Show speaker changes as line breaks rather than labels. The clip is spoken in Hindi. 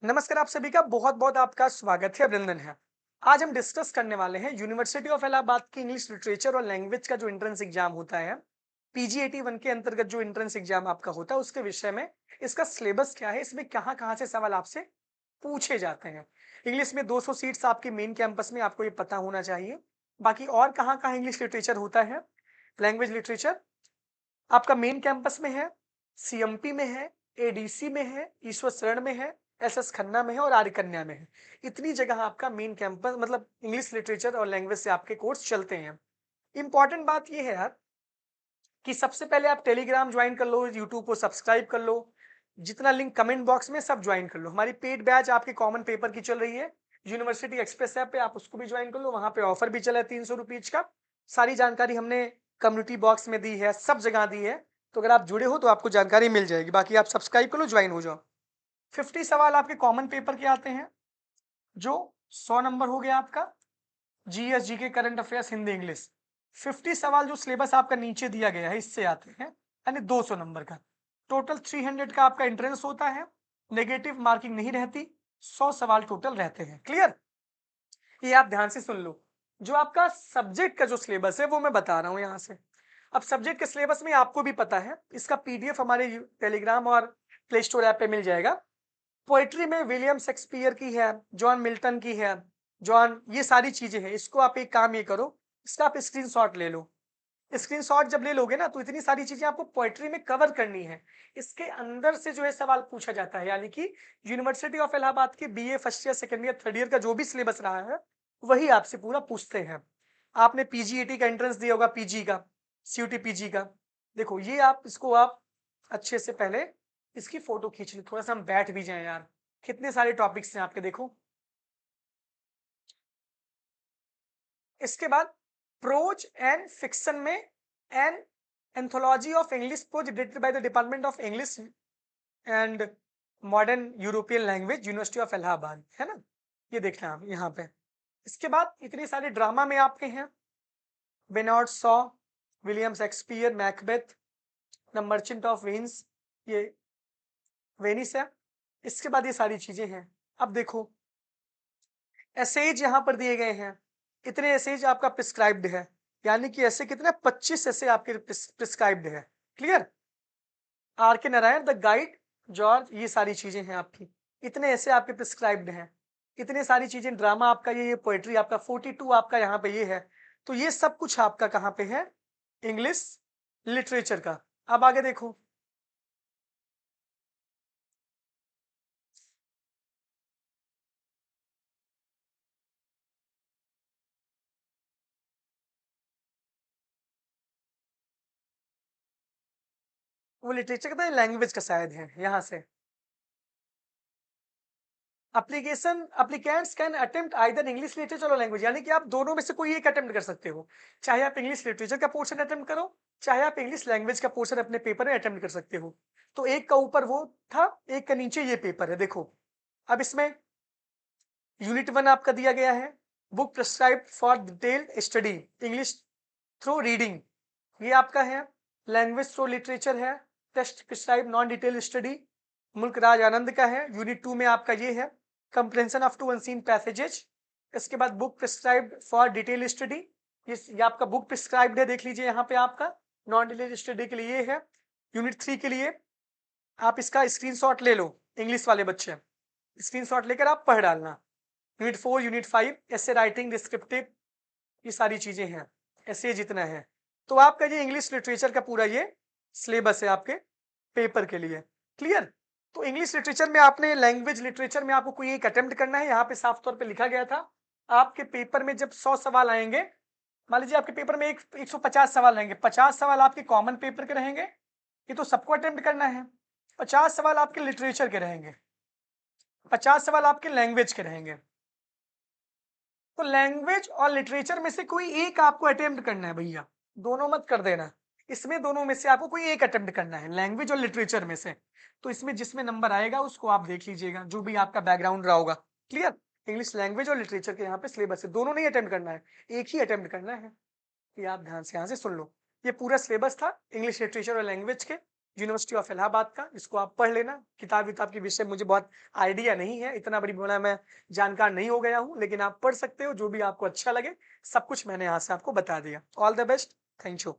नमस्कार, आप सभी का बहुत बहुत आपका स्वागत है, अभिनंदन है। आज हम डिस्कस करने वाले हैं यूनिवर्सिटी ऑफ इलाहाबाद की इंग्लिश लिटरेचर और लैंग्वेज का जो एंट्रेंस एग्जाम होता है, पीजी 81 के अंतर्गत जो एंट्रेंस एग्जाम आपका होता है उसके विषय में। इसका सिलेबस क्या है, इसमें कहाँ कहाँ से सवाल आपसे पूछे जाते हैं। इंग्लिश में 200 सीट्स आपके मेन कैंपस में, आपको ये पता होना चाहिए। बाकी और कहाँ कहाँ इंग्लिश लिटरेचर होता है, लैंग्वेज लिटरेचर आपका मेन कैंपस में है, सीएमपी में है, एडीसी में है, ईश्वर शरण में है, एसएस खन्ना में है और आर्य कन्या में है। इतनी जगह आपका मेन कैंपस मतलब इंग्लिश लिटरेचर और लैंग्वेज से आपके कोर्स चलते हैं। इंपॉर्टेंट बात ये है यार कि सबसे पहले आप टेलीग्राम ज्वाइन कर लो, यूट्यूब को सब्सक्राइब कर लो, जितना लिंक कमेंट बॉक्स में सब ज्वाइन कर लो। हमारी पेड बैच आपके कॉमन पेपर की चल रही है यूनिवर्सिटी एक्सप्रेस ऐप पे, आप उसको भी ज्वाइन कर लो। वहां पे ऑफर भी चला है 300 रुपीज का। सारी जानकारी हमने कम्युनिटी बॉक्स में दी है, सब जगह दी है। तो अगर आप जुड़े हो तो आपको जानकारी मिल जाएगी। बाकी आप सब्सक्राइब कर लो, ज्वाइन हो जाओ। 50 सवाल आपके कॉमन पेपर के आते हैं, जो 100 नंबर हो गया आपका। GS, GK, current affairs, Hindi, English. 50 सवाल जो सिलेबस आपका नीचे दिया गया है इससे आते हैं, यानी 200 नंबर का। टोटल 300 का आपका एंट्रेंस होता है, नेगेटिव मार्किंग नहीं रहती। 100 सवाल टोटल रहते हैं। क्लियर? ये आप ध्यान से सुन लो। जो आपका सब्जेक्ट का जो सिलेबस है वो मैं बता रहा हूं यहां से। अब सब्जेक्ट के सिलेबस में आपको भी पता है, इसका पीडीएफ हमारे टेलीग्राम और प्ले स्टोर ऐप पे मिल जाएगा। पोएट्री में विलियम शेक्सपियर की है, जॉन मिल्टन की है, जॉन, ये सारी चीजें हैं। इसको आप एक काम ये करो, इसका आप स्क्रीनशॉट ले लो। स्क्रीनशॉट जब ले लोगे ना तो इतनी सारी चीजें आपको पोएट्री में कवर करनी है। इसके अंदर से जो है सवाल पूछा जाता है, यानी कि यूनिवर्सिटी ऑफ इलाहाबाद के BA first year, second year, third year का जो भी सिलेबस रहा है वही आपसे पूरा पूछते हैं। आपने पीजी 80 का एंट्रेंस दिया होगा, पीजी का, सीयूटी पीजी का। देखो ये आप इसको आप अच्छे से पहले इसकी फोटो खींच लो, थोड़ा सा हम बैठ भी जाएं यार। कितने सारे टॉपिक्स हैं आपके, देखो। इसके बाद प्रोज एंड फिक्शन में an anthology of English pros edited by the department of English and modern European language, university of Allahabad, है ना। ये देखना आप यहाँ पे। इसके बाद इतने सारे ड्रामा में आपके हैं, Bernard Shaw, William Shakespeare, Macbeth, the merchant of Venice, ये वेनिस है। इसके बाद ये सारी चीजें हैं। अब देखो एसेज यहाँ पर दिए गए हैं। इतने एसेज आपका प्रिस्क्राइब्ड है, यानी कि ऐसे कितने 25 ऐसे आपके प्रिस्क्राइब्ड है। क्लियर? आर के नारायण, द गाइड, जॉर्ज, ये सारी चीजें हैं आपकी। इतने ऐसे आपके प्रिस्क्राइब्ड हैं। इतने सारी चीजें, ड्रामा आपका ये पोएट्री आपका 42 आपका यहाँ पे ये है। तो ये सब कुछ आपका कहाँ पे है, इंग्लिश लिटरेचर का। अब आगे देखो, वो लिटरेचर का लैंग्वेज का शायद है यहाँ से। Application applicants can attempt either English literature और लैंग्वेज, यानी कि आप दोनों में से कोई एक अटेम्प्ट कर सकते हो। चाहे आप इंग्लिश लिटरेचर का पोर्शन अटेम्प्ट करो, चाहे आप इंग्लिश लैंग्वेज का पोर्शन अपने पेपर में अटेम्प्ट कर सकते हो। तो एक का ऊपर वो था, एक का नीचे ये पेपर है, देखो। अब इसमें यूनिट 1 आपका दिया गया है, book prescribed for detailed study English through reading, ये आपका है। लैंग्वेज थ्रू लिटरेचर है, text prescribe non detail study, Mulk Raj आनंद का है। यूनिट 2 में आपका ये है, कंप्रेंशन ऑफ टू अनसीन पैसेजेज। इसके बाद book prescribed for detail study, ये आपका बुक प्रिस्क्राइब्ड है, देख लीजिए यहाँ पे आपका। नॉन डिटेल स्टडी के लिए है। यूनिट 3 के लिए आप इसका स्क्रीनशॉट ले लो, इंग्लिश वाले बच्चे स्क्रीनशॉट लेकर आप पढ़ डालना। यूनिट 4, यूनिट 5 ऐसे राइटिंग, डिस्क्रिप्टिव, ये सारी चीजें हैं। ऐसे जितना है, तो आपका ये इंग्लिश लिटरेचर का पूरा ये सिलेबस है आपके पेपर के लिए। क्लियर? तो इंग्लिश लिटरेचर में आपने, लैंग्वेज लिटरेचर में आपको कोई एक अटेम्प्ट करना है। यहाँ पे साफ तौर पे लिखा गया था, आपके पेपर में जब 100 सवाल आएंगे, मान लीजिए आपके पेपर में 150 सवाल आएंगे, 50 सवाल आपके कॉमन पेपर के रहेंगे, ये तो सबको अटेम्प्ट करना है। 50 सवाल आपके लिटरेचर के रहेंगे, 50 सवाल आपके लैंग्वेज के रहेंगे। तो लैंग्वेज और लिटरेचर में से कोई एक आपको अटेम्प्ट करना है भैया, दोनों मत कर देना। इसमें दोनों में से आपको कोई एक अटेम्प्ट करना है, लैंग्वेज और लिटरेचर में से। तो इसमें जिसमें नंबर आएगा उसको आप देख लीजिएगा, जो भी आपका बैकग्राउंड रहा होगा। क्लियर? इंग्लिश लैंग्वेज और लिटरेचर के यहाँ पे सिलेबस है, दोनों नहीं अटेम्प्ट करना है, एक ही अटेम्प्ट करना है। ये आप ध्यान से यहाँ से सुन लो। ये पूरा सिलेबस था इंग्लिश लिटरेचर और लैंग्वेज के। यूनिवर्सिटी ऑफ इलाहाबाद का, इसको आप पढ़ लेना। किताब-विताब के विषय मुझे बहुत आइडिया नहीं है, इतना बड़ा मैं जानकार नहीं हो गया हूँ, लेकिन आप पढ़ सकते हो, जो भी आपको अच्छा लगे, सब कुछ मैंने यहाँ से आपको बता दिया। All the best, thank you.